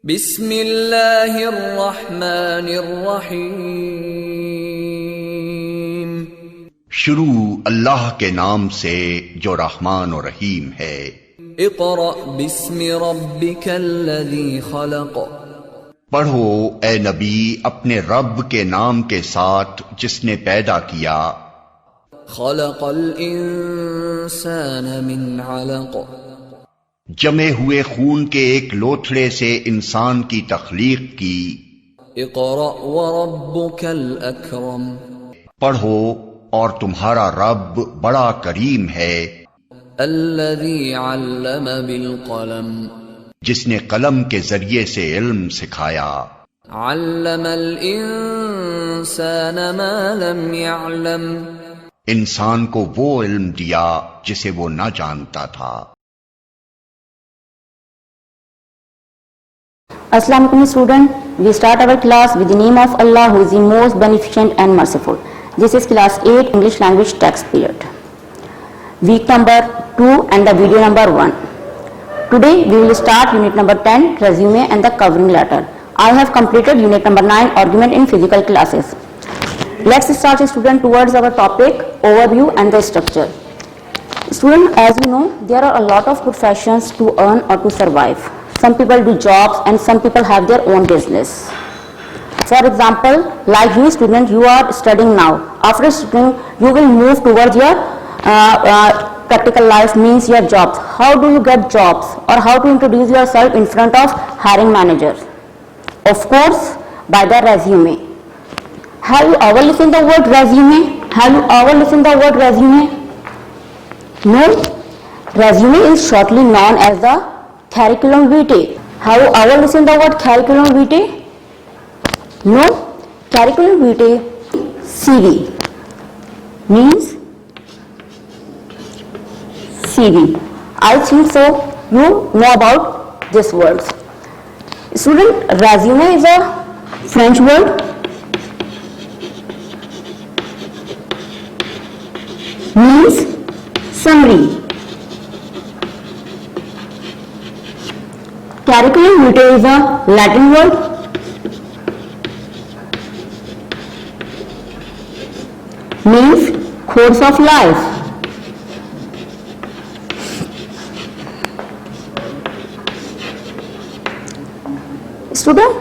बिस्मिल्लाहिर्रहमानिर्रहीम। शुरू अल्लाह के नाम से जो रहमान और रहीम है। इक़रा बिस्मि रब्बिकल्लज़ी खलक़। पढ़ो ए नबी अपने रब के नाम के साथ जिसने पैदा किया। खलक़ल इंसान मिन अलक़। जमे हुए खून के एक लोथड़े से इंसान की तख्लीक की। इक़रा व रब्बुकल अकरम। पढ़ो और तुम्हारा रब बड़ा करीम है। अल्लज़ी अल्लम बिल क़लम। जिसने कलम के जरिए से इल्म सिखाया। अल्लमल इंसान मा लम यअलम। इंसान को वो इल्म दिया जिसे वो न जानता था। Assalamu alaikum student, we start our class with the name of Allah who is the most beneficent and merciful. This is class 8 English language text period. Week number 2 and the video number 1. Today we will start unit number 10 resume and the covering letter. I have completed unit number 9 argument in physical classes. Let's start student towards our topic overview and the structure. Student, as you know, there are a lot of professions to earn or to survive. Some people do jobs and some people have their own business. For example, like you student, you are studying now. After studying, you will move towards your practical life, means your jobs. How do you get jobs or how to introduce yourself in front of hiring managers? Of course, by the resume. Have you ever listened the word resume? Have you ever listened the word resume? No. Resume is shortly known as the curriculum vitae. Have you ever listened the word curriculum vitae? No. Curriculum vitae, CV, means CV. I think so you know about this word. Student, resume is a French word. Means summary. Curriculum vitae is a Latin word. Means course of life. Student,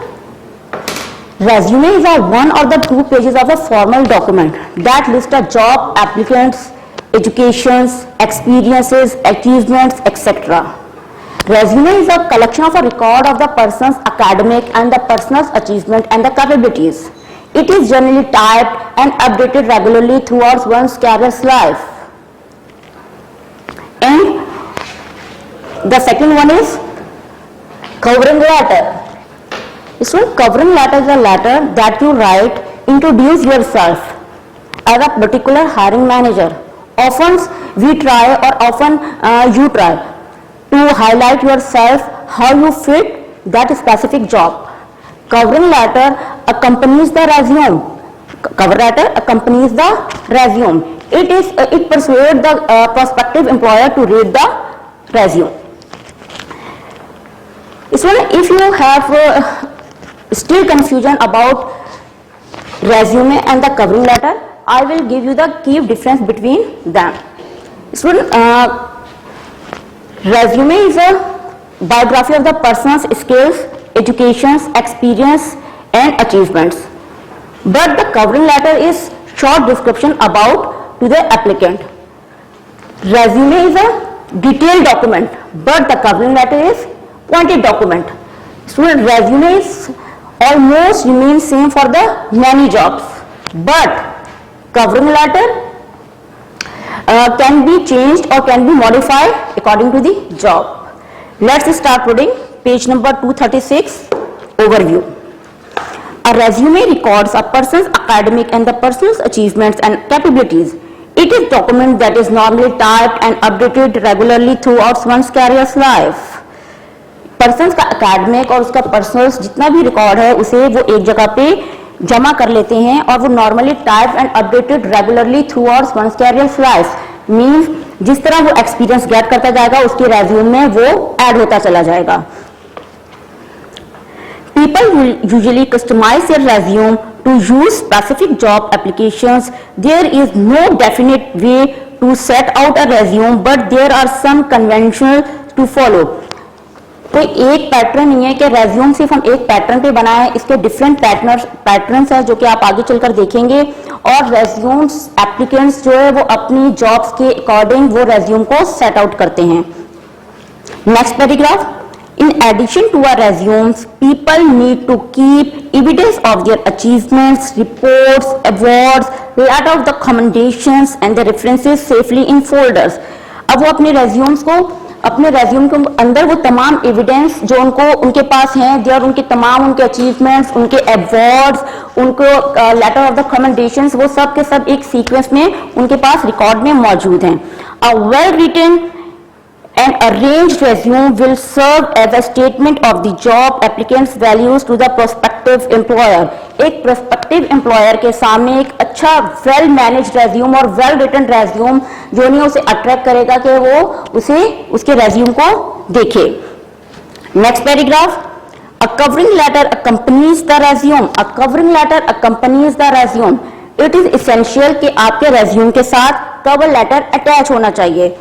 resume is one or the two pages of a formal document that lists a job, applicants, educations, experiences, achievements, etc. Resume is a collection of a record of the person's academic and the person's achievement and the capabilities. It is generally typed and updated regularly throughout one's career's life. And the second one is covering letter. So covering letter is a letter that you write, introduce yourself as a particular hiring manager. Often we try or often you try to highlight yourself, how you fit that specific job. Covering letter accompanies the resume. Cover letter accompanies the resume. It persuades the prospective employer to read the resume. So if you have still confusion about resume and the covering letter, I will give you the key difference between them. Student, resume is a biography of the person's skills, educations, experience and achievements. But the covering letter is short description about to the applicant. Resume is a detailed document, but the covering letter is pointed document. Student, resume is almost remains same for the many jobs, but covering letter can be changed or can be modified according to the job. Let's start reading page number 236, overview. A resume records a person's academic and the person's achievements and capabilities. It is a document that is normally typed and updated regularly throughout one's career's life. Person का academic और उसका personal जितना भी record है उसे वो एक जगह पे जमा कर लेते हैं और वो normally type and updated regularly throughout one's career life. Means जिस तरह वो एक्सपीरियंस गेट करता जाएगा उसके रेज्यूम में वो ऐड होता चला जाएगा। People will usually customize their resume to use specific job applications. There is no definite way to set out a resume, but there are some conventional to follow. कोई एक पैटर्न नहीं है कि रेज्यूम सिर्फ हम एक पैटर्न पे बनाए हैं, इसके डिफरेंट पैटर्न्स हैं जो कि आप आगे चलकर देखेंगे। और रेज्यूम्स एप्लीकेंट्स जो है वो अपनी जॉब्स के अकॉर्डिंग वो रेज्यूम को सेट आउट करते हैं। Next paragraph, in addition to our resumes, people need to keep evidence of their achievements, reports, awards, letter of the commendations and the references safely in folders. अब वो अपने resume के अंदर वो तमाम एविडेंस जो उनके पास हैं, देयर उनके तमाम उनके अचीवमेंट्स, उनके अवार्ड्स, उनको लेटर ऑफ द कमेंडेशंस, वो सब के सब एक सीक्वेंस में उनके पास रिकॉर्ड में मौजूद हैं। A well written and arranged resume will serve as a statement of the job applicant's values to the prospective employer. एक prospective employer के सामने एक अच्छा well managed resume और well written resume जो नहीं उसे attract करेगा कि वो उसे उसके resume को देखे। Next paragraph, a covering letter accompanies the resume. A covering letter accompanies the resume. It is essential कि आपके resume के साथ cover letter attach होना चाहिए।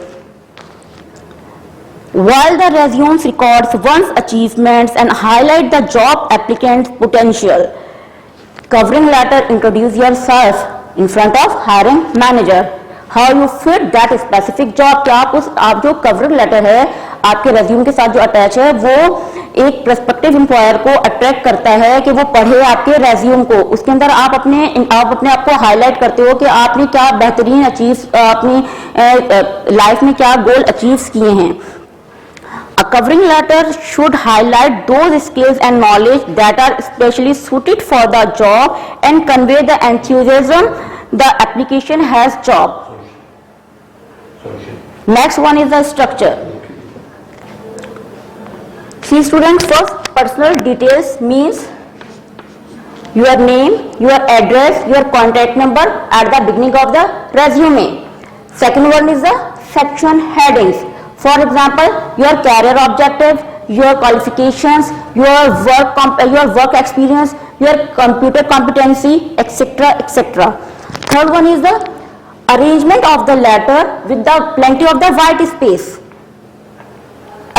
While the resume records one's achievements and highlight the job applicant's potential, covering letter introduce yourself in front of hiring manager. How you fit that specific job, क्या आप जो covering letter है आपके resume के साथ जो अटैच है वो एक prospective employer को अट्रैक्ट करता है कि वो पढ़े आपके resume को। उसके अंदर आप अपने आप को हाईलाइट करते हो कि आपने क्या बेहतरीन अपनी लाइफ में क्या गोल अचीव किए हैं। A covering letter should highlight those skills and knowledge that are especially suited for the job and convey the enthusiasm the application has job. Next one is the structure. See students, first personal details means your name, your address, your contact number at the beginning of the resume. Second one is the section headings. For example, your career objective, your qualifications, your work experience, your computer competency, etc., etc. Third one is the arrangement of the letter with the plenty of the white space.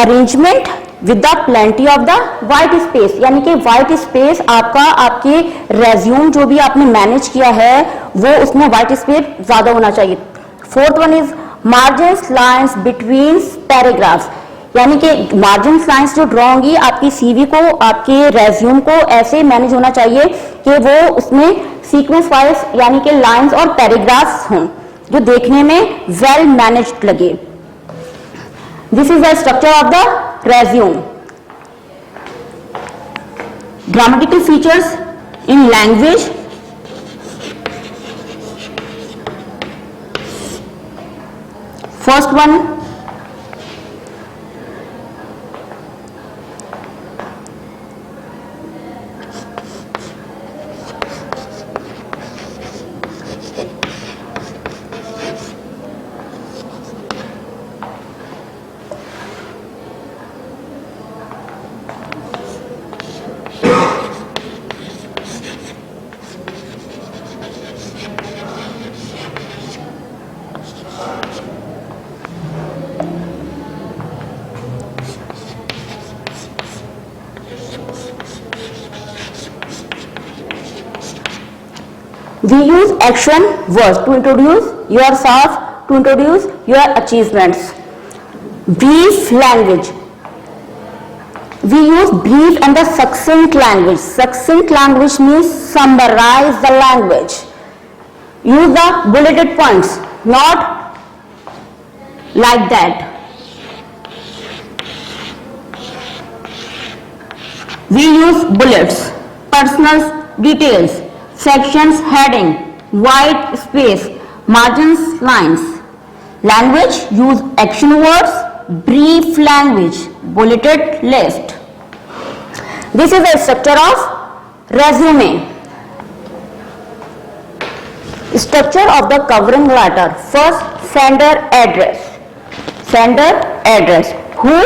Arrangement with the plenty of the white space, यानी कि white space आपके resume जो भी आपने manage किया है वो उसमें white space ज्यादा होना चाहिए। Fourth one is margins lines between paragraphs, यानी कि margins lines जो ड्रॉ होंगी आपकी CV को, आपके resume को ऐसे मैनेज होना चाहिए कि वो उसमें सीक्वेंस वाइज यानी कि लाइंस और पैराग्राफ्स हों जो देखने में वेल मैनेज्ड लगे। This is the structure of the resume. Grammatical features in language. First one, we use action words to introduce yourself, to introduce your achievements. Brief language. We use brief and the succinct language. Succinct language means summarize the language. Use the bulleted points, not like that. We use bullets, personal details, sections heading, white space, margins lines. Language, use action words, brief language, bulleted list. This is a structure of resume. Structure of the covering letter. First, sender address. Sender address. Who?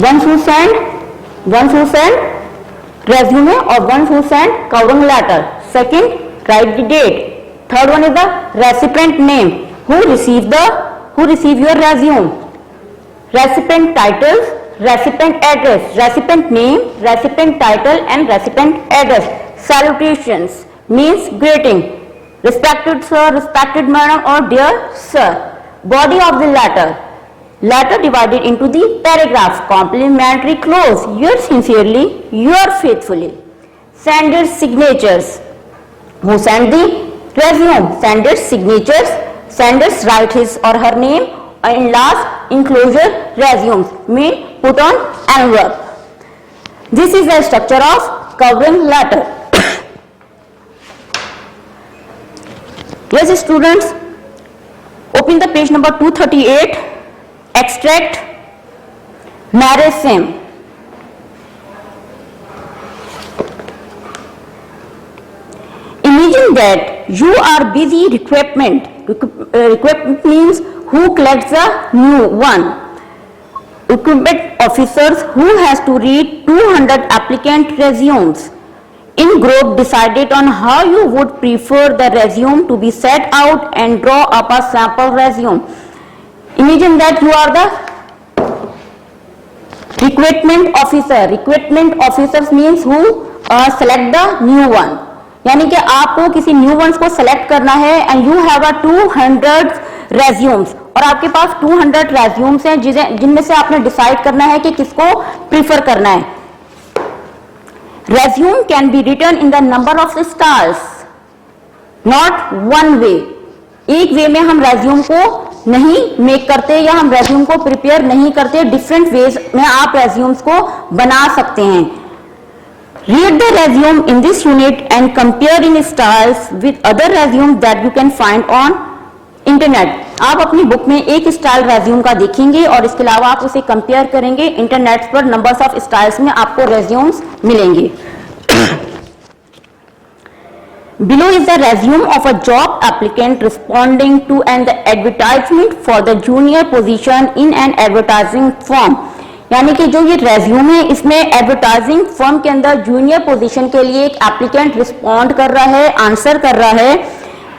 Ones who send resume, or one who sent covering letter. Second, write the date. Third one is the recipient name, who received your resume. Recipient titles, recipient address, recipient name, recipient title, and recipient address. Salutations means greeting. Respected sir, respected madam, or dear sir. Body of the letter. Letter divided into the paragraphs. Complimentary clause. Yours sincerely, yours faithfully. Sender's signatures. Who sent the resume? Sender's signatures. Senders write his or her name, and last enclosure resumes mean put on envelope. This is the structure of covering letter. Yes, students, open the page number 238. Extract marriage same. Imagine that you are busy recruitment. Recruitment means who collects the new one. Recruitment officers who has to read 200 applicant resumes. In group decided on how you would prefer the resume to be set out and draw up a sample resume. Imagine that you are the recruitment officer. Recruitment officers means who select the new one. यानी कि आपको किसी new ones को select करना है and you have a 200 resumes, और आपके पास 200 resumes हैं जिनमें से आपने डिसाइड करना है कि किसको प्रीफर करना है. Resume can be written in the number of styles, not one way. एक वे में हम रेज्यूम को नहीं मेक करते या हम रेज्यूम को प्रिपेयर नहीं करते. डिफरेंट वेज में आप रेज्यूम्स को बना सकते हैं. Read the resume in this unit and compare in styles with other resumes that you can find on internet. आप अपनी बुक में एक स्टाइल रेज्यूम का देखेंगे और इसके अलावा आप उसे कंपेयर करेंगे. इंटरनेट पर नंबर्स ऑफ स्टाइल्स में आपको रेज्यूम्स मिलेंगे. Below is the resume of a job applicant responding to an advertisement for the junior position in an advertising firm. यानी कि जो ये रेज्यूम है इसमें एडवर्टाइजिंग फर्म के अंदर जूनियर पोजीशन के लिए एक एप्लीकेंट रिस्पॉन्ड कर रहा है, आंसर कर रहा है.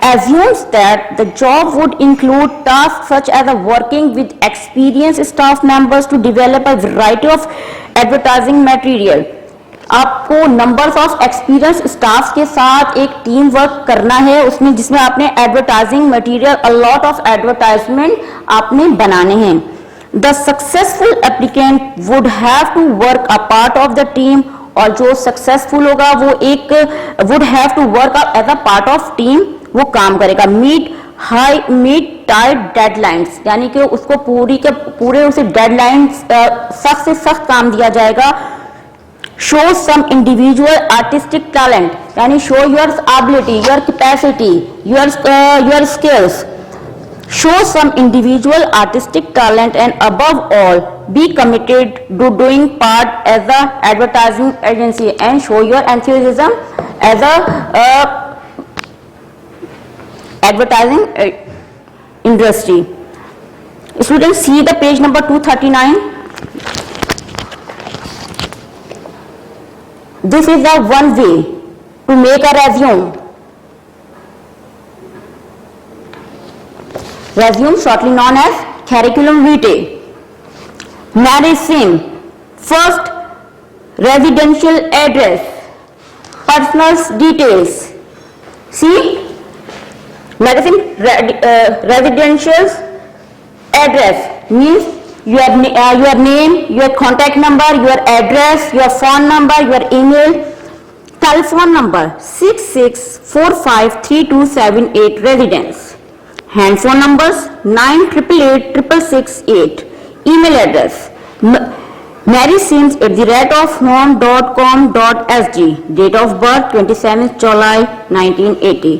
assumes that the job would include tasks such as working with experienced staff members to develop a variety of advertising material. आपको नंबर्स ऑफ एक्सपीरियंस स्टाफ के साथ एक टीम वर्क करना है उसमें, जिसमें आपने advertising material, a lot of advertisement आपने बनाने हैं. The successful applicant would have to work a part of the team, और जो सक्सेसफुल होगा वो एक would have to work as a part of team, वो काम करेगा. meet tight deadlines, यानी कि उसको पूरे उसे डेडलाइंस सख्त से सख्त काम दिया जाएगा. show some individual artistic talent, यानी show your ability, your capacity, your skills. Show some individual artistic talent and above all be committed to doing part as a advertising agency and show your enthusiasm as a advertising industry. Students, see the page number 239. This is the one way to make a resume. Resume, shortly known as curriculum vitae. Marriage scene. First, residential address, personal details. See, marriage residential address means your name, your contact number, your address, your phone number, your email, telephone number 66453278 residence. Hand phone numbers 98886668. Email address marysims@home.com.sg. Date of birth 27th July 1980.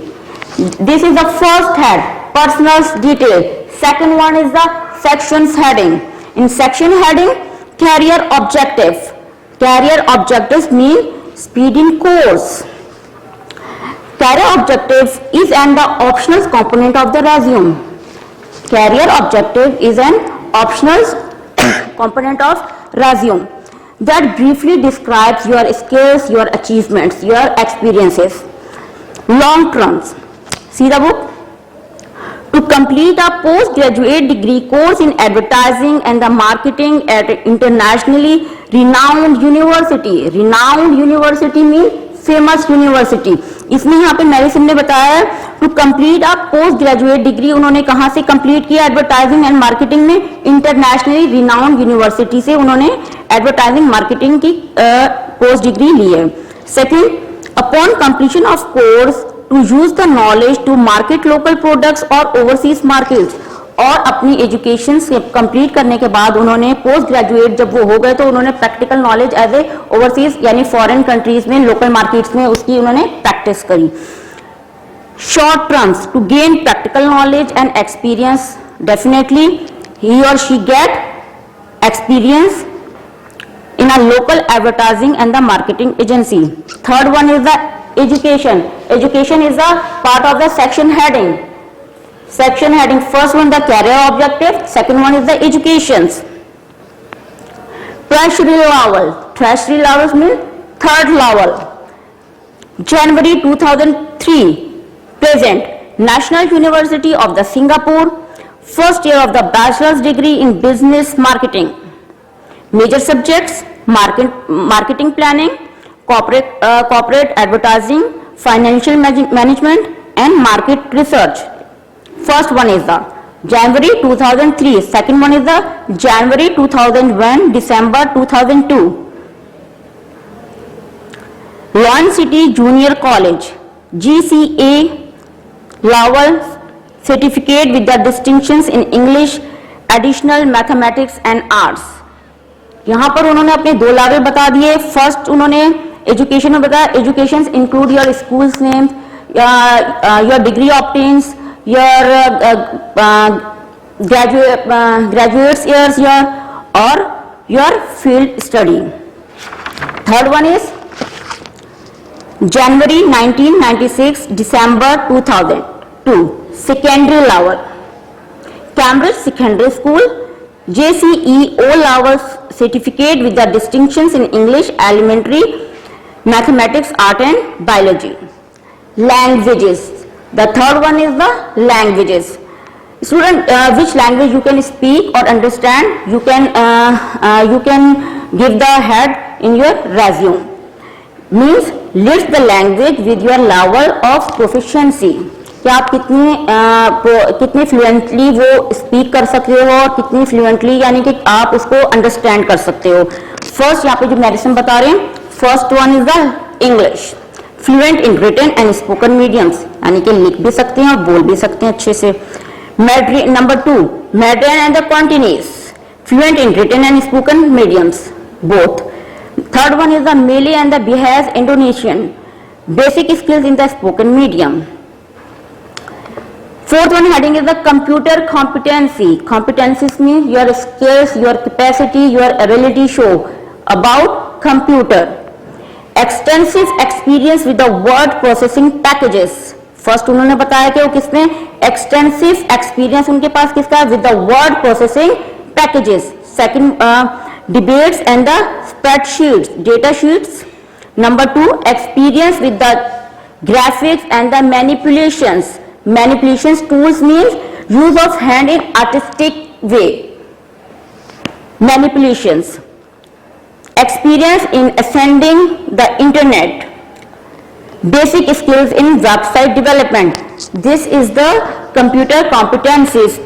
This is the first head, personal detail. Second one is the sections heading. In section heading, career objective. Career objectives mean speed in course. Career objective is an optional component of the resume. Career objective is an optional component of resume. that briefly describes your skills, your achievements, your experiences. Long terms. See the book? To complete a postgraduate degree course in advertising and the marketing at an internationally renowned university. Renowned university means famous university. इसमें यहाँ पे Merison ने बताया है to complete a post graduate degree उन्होंने कहाँ से complete किया? एडवर्टाइजिंग एंड मार्केटिंग में इंटरनेशनली रिनाउंड यूनिवर्सिटी से उन्होंने एडवर्टाइजिंग मार्केटिंग की पोस्ट डिग्री ली है. Second, upon completion of course to use the knowledge to market local products और ओवरसीज मार्केट्स. और अपनी एजुकेशन से कंप्लीट करने के बाद उन्होंने पोस्ट ग्रेजुएट जब वो हो गए तो उन्होंने practical knowledge as a overseas यानी फॉरेन कंट्रीज में लोकल मार्केट्स में उसकी उन्होंने प्रैक्टिस करी. Short terms, to gain practical knowledge and experience. Definitely he और she get experience in a local advertising and the marketing agency. Third one is the education. Education is a part of the section heading. Section heading, first one the career objective, second one is the educations. Tertiary level. Tertiary levels mean third level. January 2003 present, National University of the Singapore, first year of the bachelor's degree in business marketing. Major subjects: marketing planning, corporate advertising, financial management and market research. First one is the January 2003, second one is the January 2001, December 2002. Lawn City Junior College, GCA Lowell certificate with the distinctions in English, additional mathematics and arts. यहाँ पर उन्होंने अपने 2 level बता दिए. First उन्होंने education में बताया education include your school's name, your degree obtains, your graduates years your और your field study. Third one is January 1996, December 2002, secondary level, Cambridge Secondary School, JCE O-level certificate with the distinctions in English, elementary, mathematics, art and biology. Languages. The third one is the languages. Student, which language you can speak or understand, you can give the head in your resume. Means list the language with your level of proficiency. कि आप कितने fluently वो speak कर सकते हो और कितनी fluently यानी कि आप उसको अंडरस्टैंड कर सकते हो. फर्स्ट यहाँ पे जो मेडिसिन बता रहे हैं, first one is the English, fluent in written and spoken mediums यानी कि लिख भी सकते हैं और बोल भी सकते हैं अच्छे से. Number 2, Mandarin and the Cantonese, fluent in written and spoken mediums both. Third one is the Malay and the Bahasa Indonesian, basic skills in the spoken medium. Fourth one heading is the computer competency. Competencies means your skills, your capacity, your ability show about computer. Extensive experience with the word processing packages. First उन्होंने बताया कि वो किसने extensive experience उनके पास किसका with the word processing packages. Second debates and the spreadsheets, data sheets. Number 2, experience with the graphics and the manipulations. Manipulations tools means use of hand in artistic way. Manipulations. Experience in ascending the internet. Basic skills in website development. This is the computer competencies.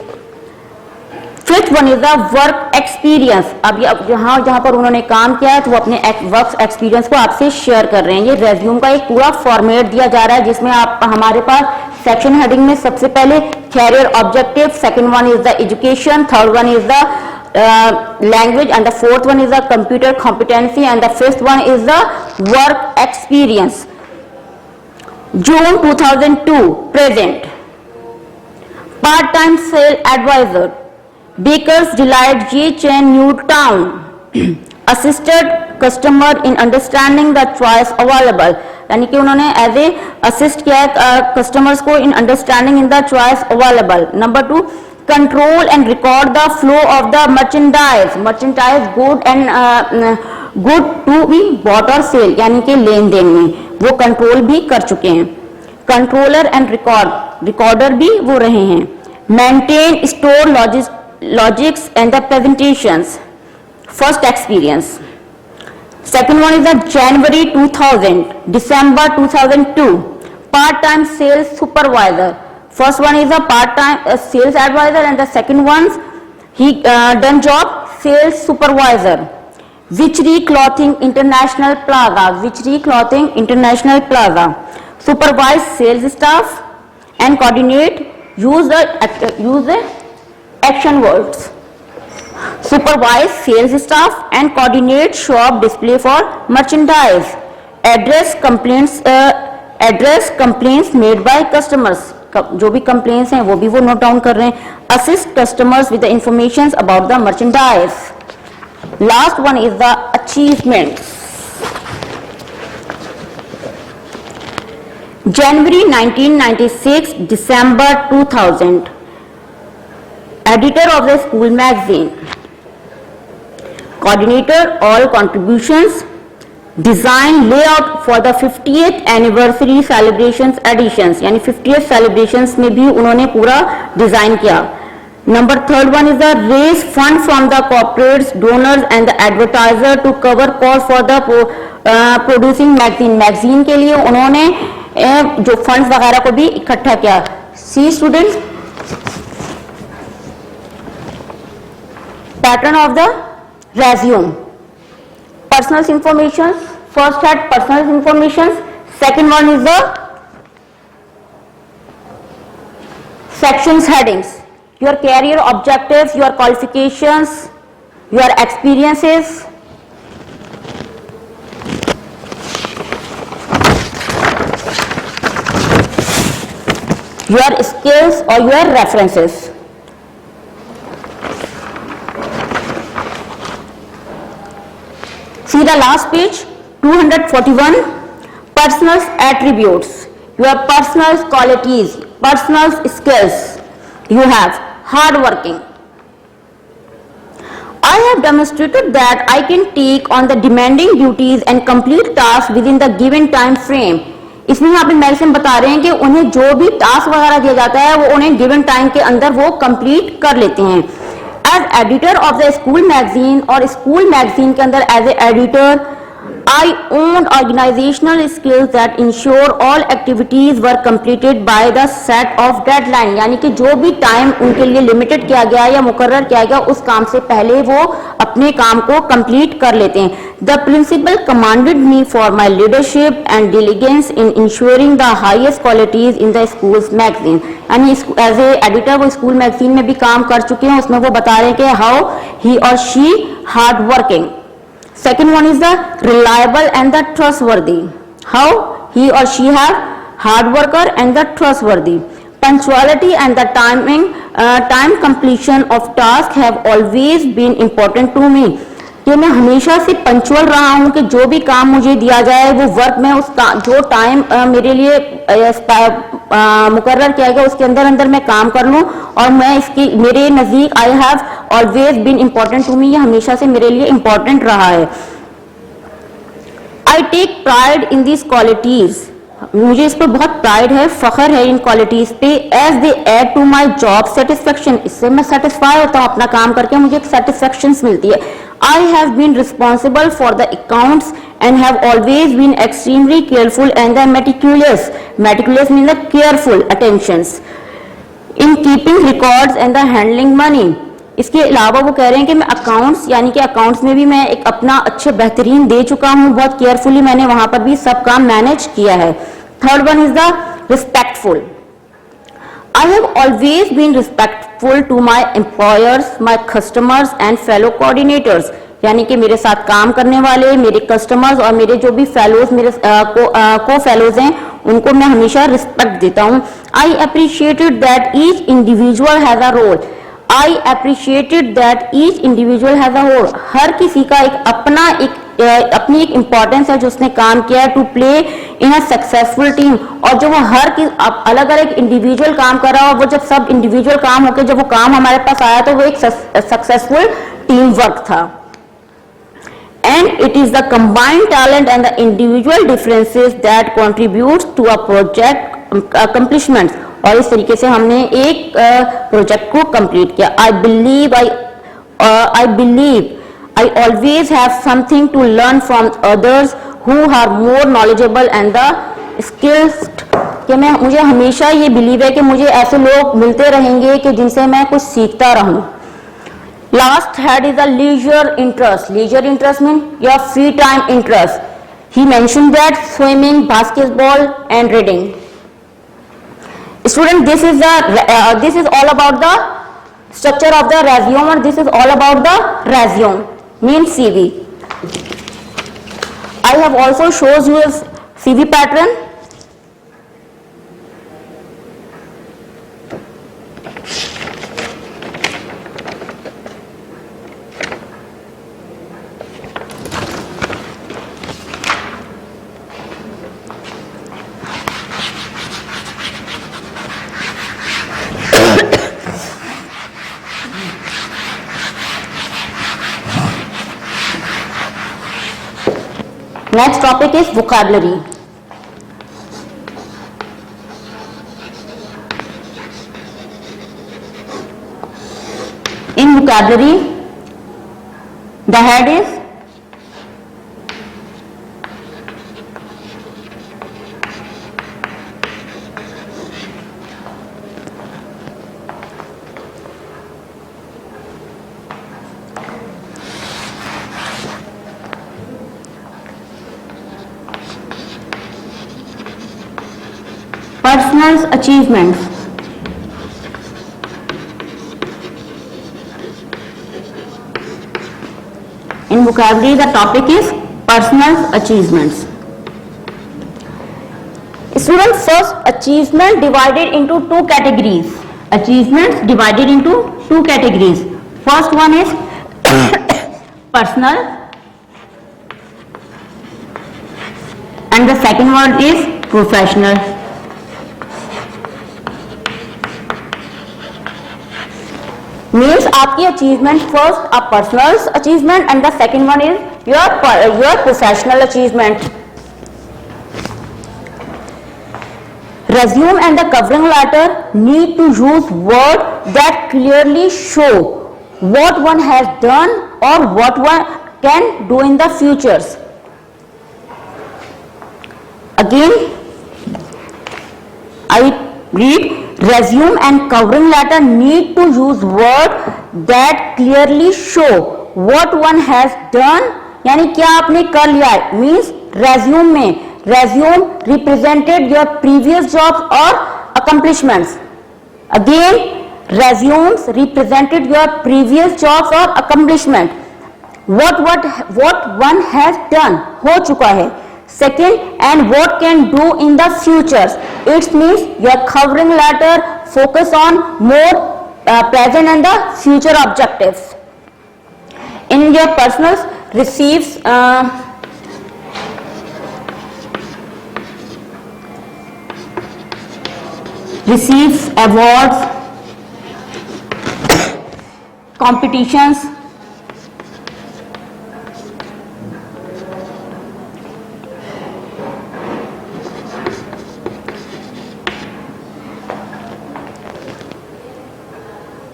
Fifth one is the work experience. अब जहां पर उन्होंने काम किया है तो वो अपने वर्क एक्सपीरियंस को आपसे शेयर कर रहे हैं. ये रेज्यूम का एक पूरा फॉर्मेट दिया जा रहा है जिसमें आप हमारे पास सेक्शन हेडिंग में सबसे पहले career objective, second one is the education, third one is the language and the fourth one is the computer competency and the fifth one is the work experience. June 2002 present, part time sale adviser, Baker's Delight, J Chain, Newtown. Assisted customer in understanding the choice available. यानी कि उन्होंने as a assist किया customers को in understanding in the choice available. Number 2, control and record the flow of the merchandise. Merchandise good and good to be bought और sell यानी कि लेन then में वो कंट्रोल भी कर चुके हैं। कंट्रोलर एंड रिकॉर्डर भी वो रहे हैं। Maintain store logics and the presentations, first experience. Second one is the January 2000, December 2002, part-time sales supervisor. First one is a part-time sales advisor and the second one he done job sales supervisor. Vichri Clothing International Plaza, Vichri Clothing International Plaza. Supervise sales staff and coordinate, use the action words. Supervise sales staff and coordinate shop display for merchandise. Address complaints made by customers. जो भी complaints हैं वो भी वो note down कर रहे हैं. Assist customers with the information about the merchandise. Last one is the achievements. January 1996, December 2000. Editor of the school magazine. Coordinator all contributions. Design layout for the 50th anniversary celebrations editions, यानी 50th celebrations में भी उन्होंने पूरा design किया. Number third one is the raise fund from the corporates, donors and the advertiser to cover cost for the producing magazine. Magazine के लिए उन्होंने जो फंड्स वगैरह को भी इकट्ठा किया. See students, pattern of the resume. Personal information, first had personal information, second one is the sections headings, your career objectives, your qualifications, your experiences, your skills or your references. See the last page, 241, personal attributes, your personal qualities, personal skills. You have hard working. I have demonstrated that I can take on the demanding duties and complete tasks within the given time frame. इसमें यहाँ पे madam बता रहे हैं कि उन्हें जो भी टास्क वगैरह दिया जाता है वो उन्हें गिवन टाइम के अंदर वो कंप्लीट कर लेते हैं. As editor of the school magazine और school magazine के अंदर as a editor, I owned organizational skills that ensure all activities were completed by the set of deadline. यानी कि जो भी टाइम उनके लिए लिमिटेड किया गया या मुकर्रर किया गया उस काम से पहले वो अपने काम को कंप्लीट कर लेते हैं. The principal commanded me for my leadership and diligence in ensuring the highest qualities in the school's magazine. यानी एज ए एडिटर वो स्कूल मैगजीन में भी काम कर चुके हैं. उसमें वो बता रहे हैं कि हाउ ही और she hard working. Second one is the reliable and the trustworthy. How he or she have hard worker and the trustworthy. Punctuality and the time completion of task have always been important to me. कि मैं हमेशा से punctual रहा हूँ कि जो भी काम मुझे दिया जाए वो वर्क में जो टाइम मेरे लिए मुकर्रर किया गया उसके अंदर मैं काम कर लूँ और मैं इसकी मेरे नज़दीक I have always been important to me, ये हमेशा से मेरे लिए इम्पोर्टेंट रहा है. I take pride in this qualities, मुझे इस पर बहुत प्राइड है, फख्र है इन क्वालिटीज पे. As they add to my job satisfaction, इससे मैं सेटिस्फाई होता हूँ अपना काम करके, मुझे एक सेटिस्फेक्शन मिलती है. I have been responsible for the accounts and have always been extremely careful and meticulous. Meticulous means the careful attentions in keeping records and the handling money. इसके अलावा वो कह रहे हैं कि मैं अकाउंट्स यानी कि अकाउंट्स में भी मैं एक अपना अच्छे बेहतरीन दे चुका हूँ, बहुत केयरफुली मैंने वहां पर भी सब काम मैनेज किया है. Third one is the respectful. I have always been respectful to my employers, my customers and fellow coordinators. यानी कि मेरे साथ काम करने वाले मेरे कस्टमर्स और मेरे जो भी फेलोज मेरे को फेलोज हैं उनको मैं हमेशा रिस्पेक्ट देता हूँ. I appreciated that each individual has a role. I appreciated that each individual has a role. हर किसी का अपनी एक इम्पोर्टेंस है जो उसने काम किया to play in a successful team. और जो वो हर की अलग अलग इंडिविजुअल काम कर रहा है, वो जब सब इंडिविजुअल काम होकर जब वो काम हमारे पास आया तो वो एक सक्सेसफुल टीम वर्क था. and it is the combined talent and the individual differences that contributes to a project accomplishments. और इस तरीके से हमने एक प्रोजेक्ट को कंप्लीट किया. I believe I always have something to learn from others who are more knowledgeable and the skilled. कि मुझे हमेशा ये बिलीव है कि मुझे ऐसे लोग मिलते रहेंगे कि जिनसे मैं कुछ सीखता रहूं. Last head is a leisure interest. Leisure interest means your free time interest. He mentioned that swimming, basketball and reading. Student, this is all about the structure of the resume, or this is all about the resume, means CV. I have also shows you a CV pattern. Next topic is vocabulary. In vocabulary, the head is personal achievements. In vocabulary, the topic is personal achievements. Students, first, achievement divided into two categories. Achievements divided into two categories. First one is personal, and the second one is professional. Means आपकी achievement, first a personal achievement and the second one is your professional achievement. Resume and the covering letter need to use words that clearly show what one has done or what one can do in the futures. Again, I read. Resume and covering letter need to use words that clearly show what one has done, यानी क्या आपने कर लिया है. Means resume में resume represented your previous jobs or accomplishments. Again, resumes represented your previous jobs or accomplishment. What one has done, हो चुका है. Second, and what can do in the future. It means your covering letter focus on more present and the future objectives. In your personal receives awards, competitions,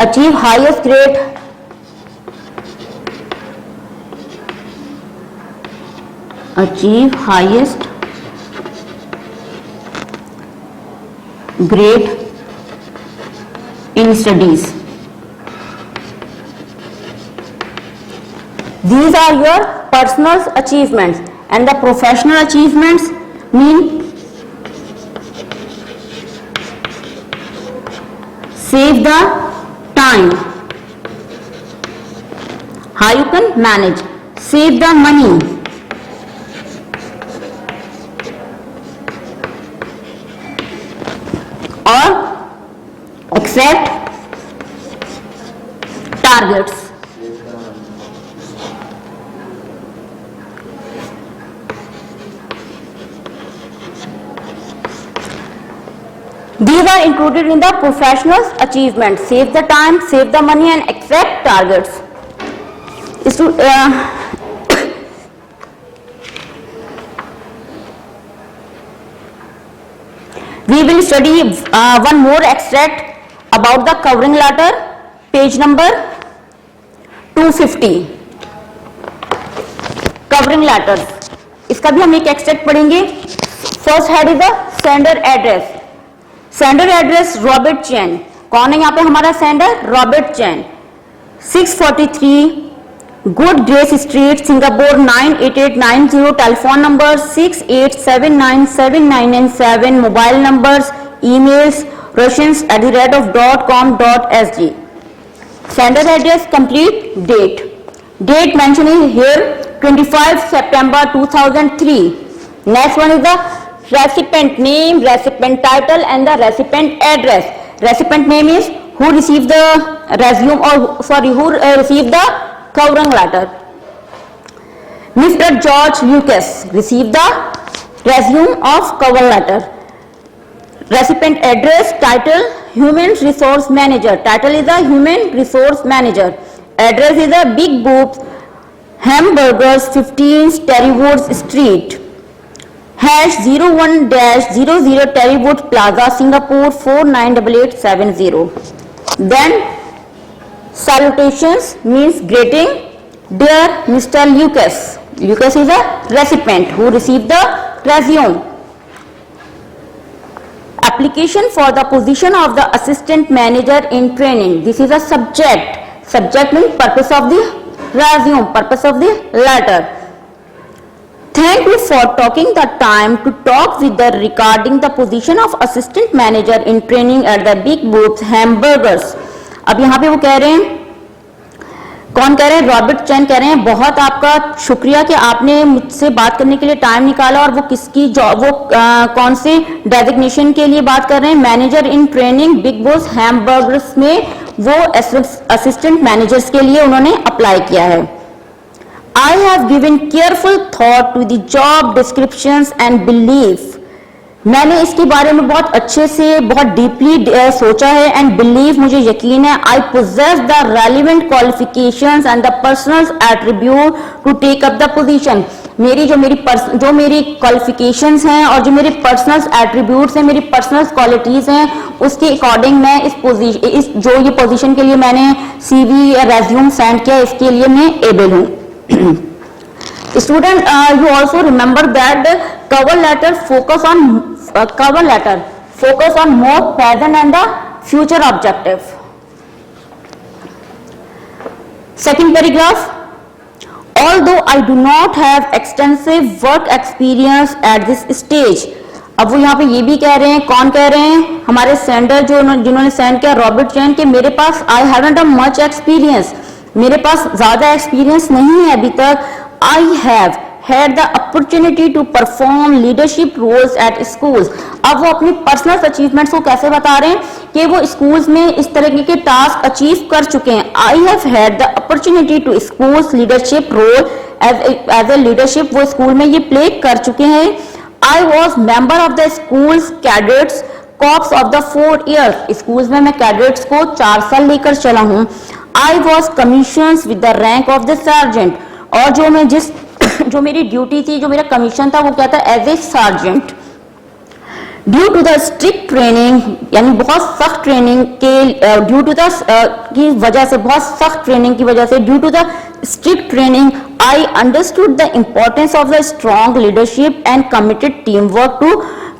achieve highest grade, grade in studies. These are your personal achievements, and the professional achievements mean save the time. How you can manage? Save the money. Or accept targets. These are included in the professional achievements. Save the time, save the money and accept targets. We will study one more extract about the covering letter, page number 250. Covering letters. इसका भी हम एक extract पढ़ेंगे. First head is the sender address. Sender address Robert Chan. कौन है यहाँ पे हमारा sender? Robert Chan. 643 good grace street, Singapore 98890. Telephone number 68797997. Mobile numbers, emails russians@.com.sg. Sender address, complete date. Date mentioned is here 25 September 2003. Next one is the recipient name, recipient title and the recipient address. Recipient name is who received the resume who received the covering letter. Mr. George Lucas received the resume of cover letter. Recipient address, title human resource manager. Title is the human resource manager. Address is the Big Boobs Hamburgers 15 Terrywood Street, #01-00 Terrywood Plaza, Singapore 498870. Then salutations means greeting. Dear Mr. Lucas. Lucas is a recipient who received the resume. Application for the position of the assistant manager in training. This is a subject. Subject means purpose of the resume, purpose of the letter. Thank you for taking the time to talk with the regarding the position of assistant manager in training at the Big Boobs Hamburgers. अब यहाँ पे वो कह रहे हैं, कौन कह रहे हैं? रॉबर्ट चैन कह रहे हैं बहुत आपका शुक्रिया कि आपने मुझसे बात करने के लिए टाइम निकाला. और वो किसकी जॉब, वो कौन से डेजिग्नेशन के लिए बात कर रहे हैं? Manager in training big boss hamburgers में वो असिस्टेंट मैनेजर्स के लिए उन्होंने अप्लाई किया है. I have given careful thought to the job descriptions and belief. मैंने इसके बारे में बहुत अच्छे से, बहुत डीपली सोचा है. एंड बिलीव, मुझे यकीन है. I possess the relevant qualifications and the personal attribute to take up the position. जो मेरी क्वालिफिकेशंस हैं और जो मेरे पर्सनल एट्रीब्यूट्स हैं, मेरी पर्सनल क्वालिटीज हैं, उसके अकॉर्डिंग मैं इस जो ये पोजीशन के लिए मैंने CV या रेज्यूम सेंड किया, इसके लिए मैं एबल हूँ. Student, you also remember that the cover letter focus on more present and the future objective. Second paragraph. Although I do not have extensive work experience at this stage. अब वो यहाँ पे ये भी कह रहे हैं, कौन कह रहे हैं? हमारे सेंडर जिन्होंने सेंड किया, रॉबर्ट चैन, के मेरे पास I haven't a much experience. मेरे पास ज्यादा एक्सपीरियंस नहीं है अभी तक. I have had the opportunity to perform leadership roles at schools. अब वो अपनी पर्सनल अचीवमेंट्स को कैसे बता रहे हैं कि वो स्कूल्स में इस तरह के टास्क अचीव कर चुके हैं. I have had the opportunity to schools leadership role as a leadership, वो स्कूल में ये प्ले कर चुके हैं. I was member of the school's cadets corps of the 4 years. Schools में मैं कैडेट्स को 4 साल लेकर चला हूँ. I was commissioned with the rank of the sergeant. और जो मेरी ड्यूटी थी, जो मेरा कमीशन था, वो क्या था? As a sergeant. Due to the strict training, यानी बहुत सख्त ट्रेनिंग के ड्यू टू द की वजह से, बहुत सख्त ट्रेनिंग की वजह से, due to the strict training, I understood the importance of the strong leadership and committed team work to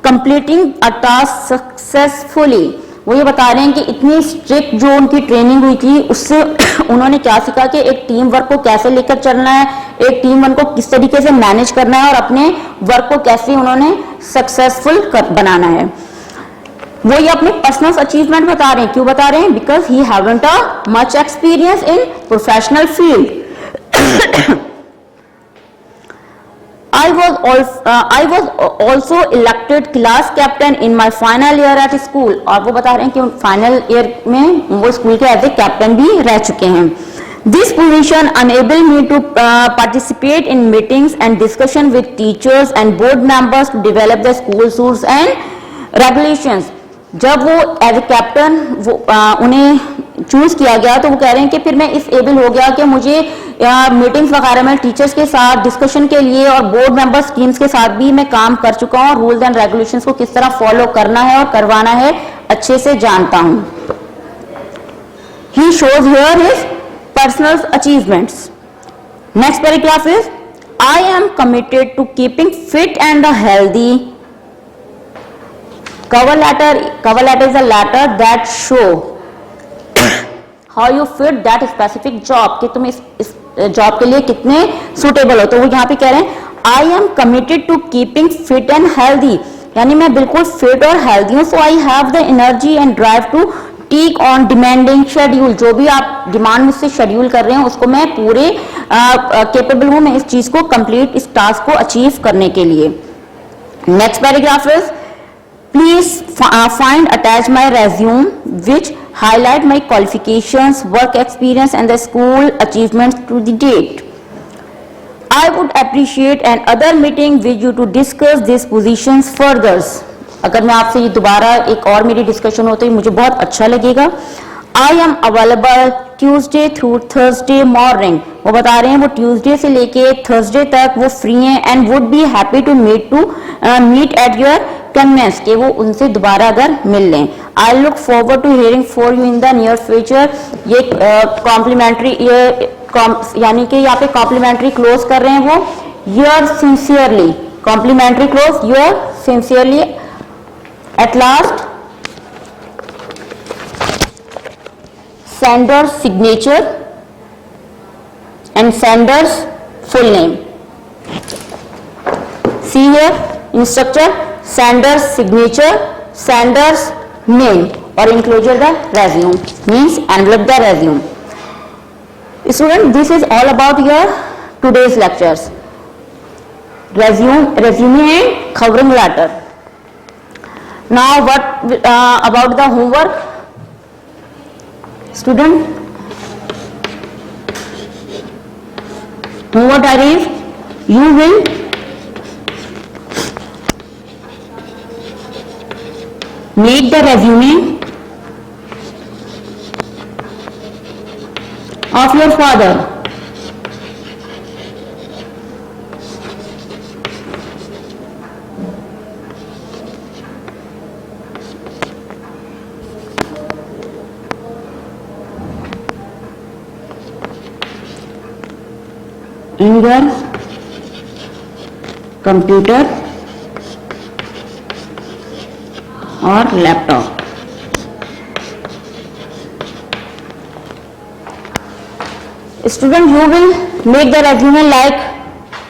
completing a task successfully. वो ये बता रहे हैं कि इतनी स्ट्रिक्ट जो उनकी ट्रेनिंग हुई थी, उससे उन्होंने क्या सीखा कि एक टीम वर्क को कैसे लेकर चलना है, एक टीम वर्क को किस तरीके से मैनेज करना है और अपने वर्क को कैसे उन्होंने सक्सेसफुल बनाना है. वो ये अपने पर्सनल अचीवमेंट बता रहे हैं. क्यों बता रहे हैं? Because he haven't a much experience in professional field. I was also elected class captain in my final year at school. और वो बता रहे हैं कि फाइनल ईयर में वो स्कूल के एज ए कैप्टन भी रह चुके हैं. This position enabled me to participate in meetings and discussion with teachers and board members to develop the school rules and regulations. जब वो एज ए कैप्टन उन्हें चूज किया गया तो वो कह रहे हैं कि फिर मैं इस एबल हो गया कि मुझे मीटिंग्स वगैरह में टीचर्स के साथ डिस्कशन के लिए और बोर्ड मेंबर्स टीम्स के साथ भी मैं काम कर चुका हूँ, रूल्स एंड रेगुलेशंस को किस तरह फॉलो करना है और करवाना है अच्छे से जानता हूँ. He shows here his personal achievements. Next paragraph is, I am committed to keeping fit and healthy. Cover letter is a letter that show how you fit that specific job, कि तुम इस जॉब के लिए कितने suitable हो. तो वो यहाँ पे कह रहे हैं I am committed to keeping fit and healthy, यानी मैं बिल्कुल फिट और हेल्दी हूँ. So I have the energy and drive to take on demanding schedule. जो भी आप डिमांड मुझसे शेड्यूल कर रहे हैं उसको मैं पूरे केपेबल हूँ मैं इस चीज को कंप्लीट, इस टास्क को अचीव करने के लिए. Next paragraph is, please find attach my resume which highlight my qualifications, work experience and the school achievements to the date. I would appreciate another meeting with you to discuss these positions further. अगर मैं आपसे ये दोबारा एक और मेरी discussion हो तो मुझे बहुत अच्छा लगेगा. I am available Tuesday through Thursday morning. वो बता रहे हैं वो ट्यूसडे से लेके थर्सडे तक वो फ्री हैं and would be happy to meet at your convenience, कि वो उनसे दोबारा अगर मिल लें. I look forward to hearing for you in the near future. ये कॉम्प्लीमेंट्री यानी कि यहाँ पे कॉम्प्लीमेंट्री क्लोज कर रहे हैं वो, yours sincerely, complimentary close, yours sincerely. At last sender's signature and sender's full name. See here in structure, sender's signature, sender's name, or enclosure the resume, means envelope the resume. Student, this is all about your today's lectures. Resume and covering letter. Now what about the homework? Student, homework is, you will make the resume of your father. In your computer or laptop. Student, you will make the resume like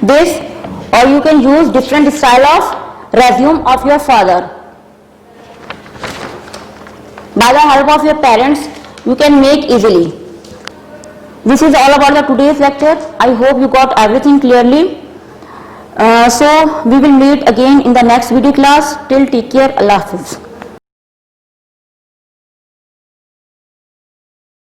this, or you can use different style of resume of your father. By the help of your parents, you can make easily. This is all about the today's lecture. I hope you got everything clearly. So we will meet again in the next video class. Till take care. Allah Hafiz.